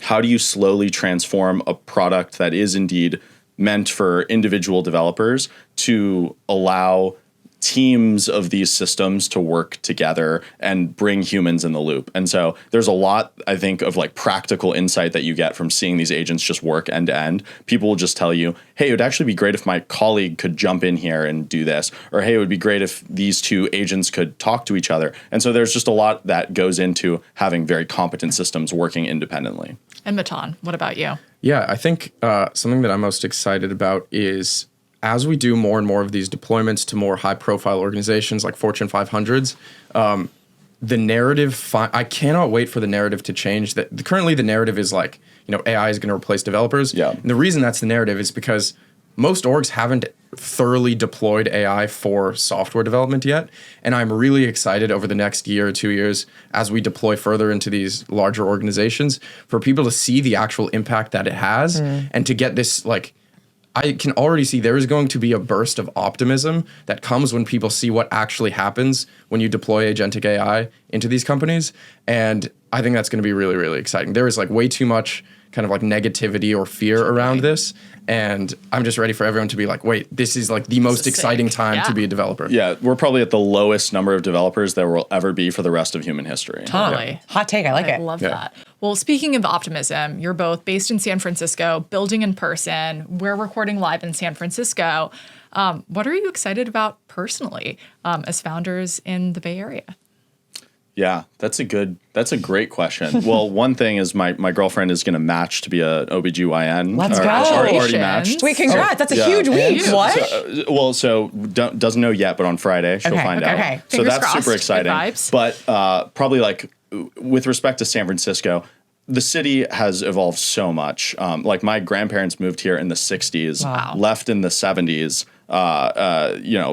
how do you slowly transform a product that is indeed meant for individual developers to allow teams of these systems to work together and bring humans in the loop. And so there's a lot, I think, of like practical insight that you get from seeing these agents just work end to end. People will just tell you, hey, it would actually be great if my colleague could jump in here and do this. Or, hey, it would be great if these two agents could talk to each other. And so there's just a lot that goes into having very competent systems working independently. And Matan, what about you? Yeah, I think something that I'm most excited about is as we do more and more of these deployments to more high-profile organizations like Fortune 500s, the narrative, I cannot wait for the narrative to change. Currently, the narrative is like, AI is going to replace developers. Yeah. And the reason that's the narrative is because most orgs haven't thoroughly deployed AI for software development yet. And I'm really excited over the next year or 2 years as we deploy further into these larger organizations for people to see the actual impact that it has and to get this like, I can already see there is going to be a burst of optimism that comes when people see what actually happens when you deploy agentic AI into these companies. And I think that's going to be really, really exciting. There is like way too much kind of like negativity or fear around this. And I'm just ready for everyone to be like, wait, this is like the most exciting time to be a developer. Yeah, we're probably at the lowest number of developers there will ever be for the rest of human history. Totally. Yeah. Hot take. I like it. I love that. Well, speaking of optimism, you're both based in San Francisco, building in person. We're recording live in San Francisco. What are you excited about personally as founders in the Bay Area? Yeah, that's a great question. Well, one thing is my girlfriend is going to match to be a OBGYN. Let's go. Already matched. Wait, congrats. That's a huge week. What? So doesn't know yet, but on Friday she'll find out. Okay. So Fingers that's crossed. super exciting. Good vibes. But probably like with respect to San Francisco, the city has evolved so much. Like my grandparents moved here in the 60s, left in the 70s.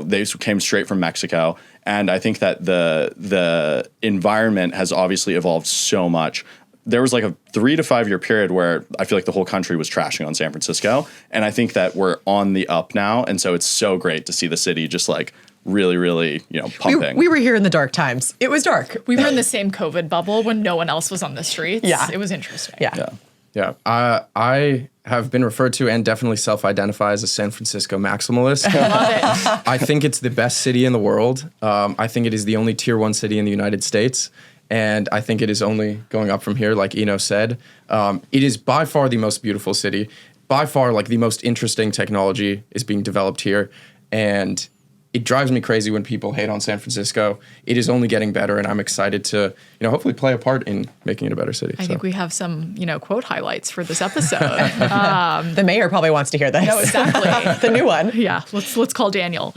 They came straight from Mexico. And I think that the environment has obviously evolved so much. There was like a 3 to 5 year period where I feel like the whole country was trashing on San Francisco. And I think that we're on the up now. And so it's so great to see the city just like really, really, pumping. We were here in the dark times. It was dark. We were in the same COVID bubble when no one else was on the streets. Yeah. It was interesting. Yeah. I have been referred to and definitely self-identify as a San Francisco maximalist. Love it. I think it's the best city in the world. I think it is the only tier 1 city in the United States. And I think it is only going up from here, like Eno said. It is by far the most beautiful city. By far, like the most interesting technology is being developed here. And it drives me crazy when people hate on San Francisco. It is only getting better, and I'm excited to, hopefully play a part in making it a better city. I think we have some, quote highlights for this episode. The mayor probably wants to hear this. No, exactly. The new one. Yeah, let's call Daniel.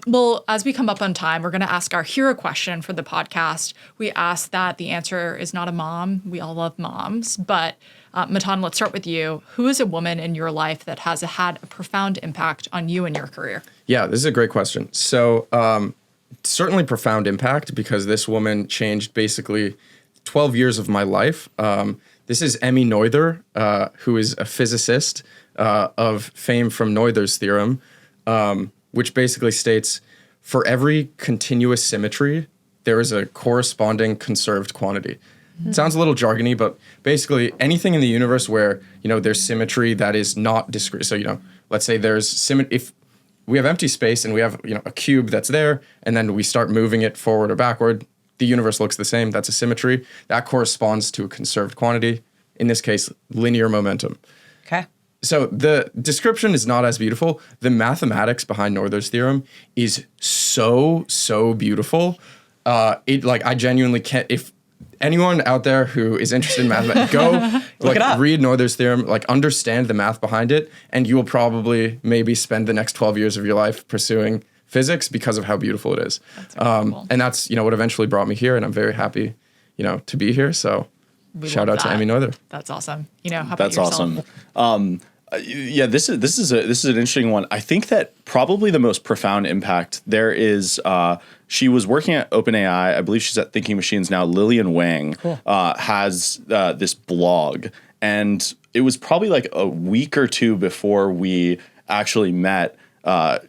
Well, as we come up on time, we're going to ask our hero question for the podcast. We ask that the answer is not a mom. We all love moms, but Matan, let's start with you. Who is a woman in your life that has had a profound impact on you and your career? Yeah, this is a great question. So certainly profound impact because this woman changed basically 12 years of my life. This is Emmy Noether, who is a physicist of fame from Noether's theorem, which basically states for every continuous symmetry, there is a corresponding conserved quantity. It sounds a little jargony, but basically anything in the universe where, there's symmetry that is not discrete. So, let's say there's symmetry. If we have empty space and we have, a cube that's there, and then we start moving it forward or backward, the universe looks the same. That's a symmetry. That corresponds to a conserved quantity. In this case, linear momentum. Okay. So the description is not as beautiful. The mathematics behind Noether's theorem is so beautiful. I genuinely can't. If anyone out there who is interested in mathematics, go read Noether's theorem, understand the math behind it, and you will probably maybe spend the next 12 years of your life pursuing physics because of how beautiful it is. That's cool. And that's what eventually brought me here, and I'm very happy to be here. So shout out to Emmy Noether. That's awesome. How about That's yourself? awesome. Yeah, this is an interesting one. I think that probably the most profound impact there is. She was working at OpenAI. I believe she's at Thinking Machines now. Lillian Wang has this blog, and it was probably like a week or two before we actually met.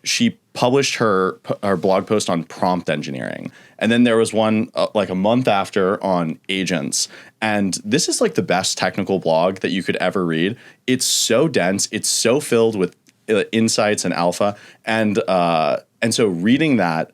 She published her blog post on prompt engineering. And then there was one like a month after on agents. And this is like the best technical blog that you could ever read. It's so dense. It's so filled with insights and alpha. And so reading that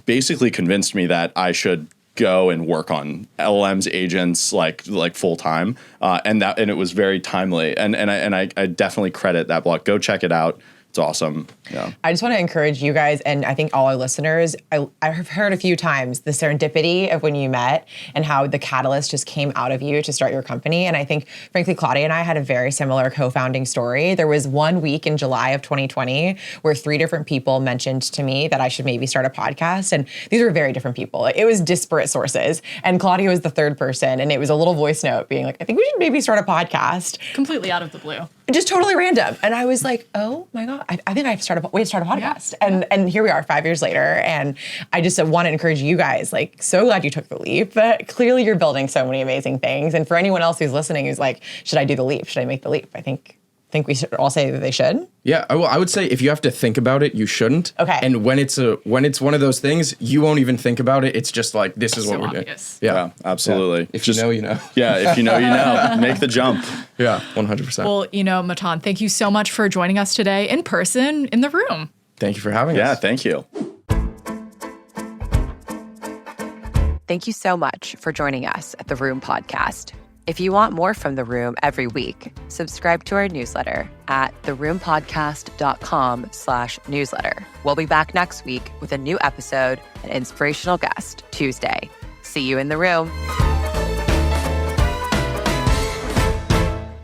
basically convinced me that I should go and work on LLMs, agents like full time. And it was very timely. And I definitely credit that blog. Go check it out. It's awesome. Yeah. I just want to encourage you guys, and I think all our listeners, I've heard a few times the serendipity of when you met and how the catalyst just came out of you to start your company. And I think, frankly, Claudia and I had a very similar co-founding story. There was 1 week in July of 2020 where 3 different people mentioned to me that I should maybe start a podcast. And these were very different people. It was disparate sources. And Claudia was the third person. And it was a little voice note being like, I think we should maybe start a podcast. Completely out of the blue. Just totally random. And I was like, oh my God, I think we have to start a podcast. Yeah. And here we are 5 years later. And I just want to encourage you guys, so glad you took the leap. But clearly you're building so many amazing things. And for anyone else who's listening who's like, should I do the leap? Should I make the leap? I think we should all say that they should. Yeah, I would say if you have to think about it, you shouldn't. Okay. And when it's one of those things, you won't even think about it. It's just like, this is what we're obvious. doing. Yeah, absolutely. Yeah. If you know, you know. Yeah, if you know, you know. Make the jump. Yeah, 100%. Well, Matan, thank you so much for joining us today in person in the room. Thank you for having us. Yeah, thank you. Thank you so much for joining us at The Room Podcast. If you want more from The Room every week, subscribe to our newsletter at theroompodcast.com/newsletter. We'll be back next week with a new episode, an inspirational guest, Tuesday. See you in the room.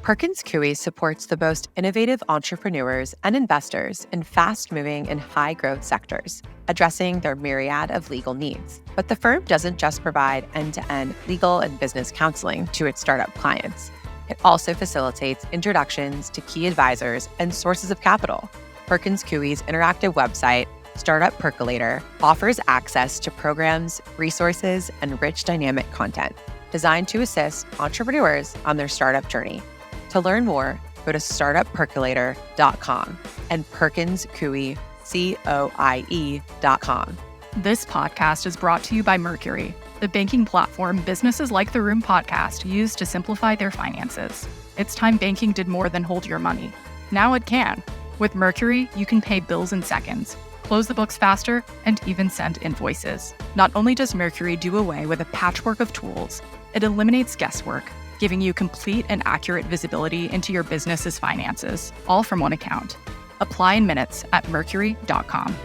Perkins Coie supports the most innovative entrepreneurs and investors in fast-moving and high-growth sectors, addressing their myriad of legal needs. But the firm doesn't just provide end-to-end legal and business counseling to its startup clients. It also facilitates introductions to key advisors and sources of capital. Perkins Coie's interactive website, Startup Percolator, offers access to programs, resources, and rich dynamic content designed to assist entrepreneurs on their startup journey. To learn more, go to startuppercolator.com and Perkins Coie, COIE.com. This podcast is brought to you by Mercury, the banking platform businesses like the Room Podcast use to simplify their finances. It's time banking did more than hold your money. Now it can. With Mercury, you can pay bills in seconds, close the books faster, and even send invoices. Not only does Mercury do away with a patchwork of tools, it eliminates guesswork, giving you complete and accurate visibility into your business's finances, all from one account. Apply in minutes at mercury.com.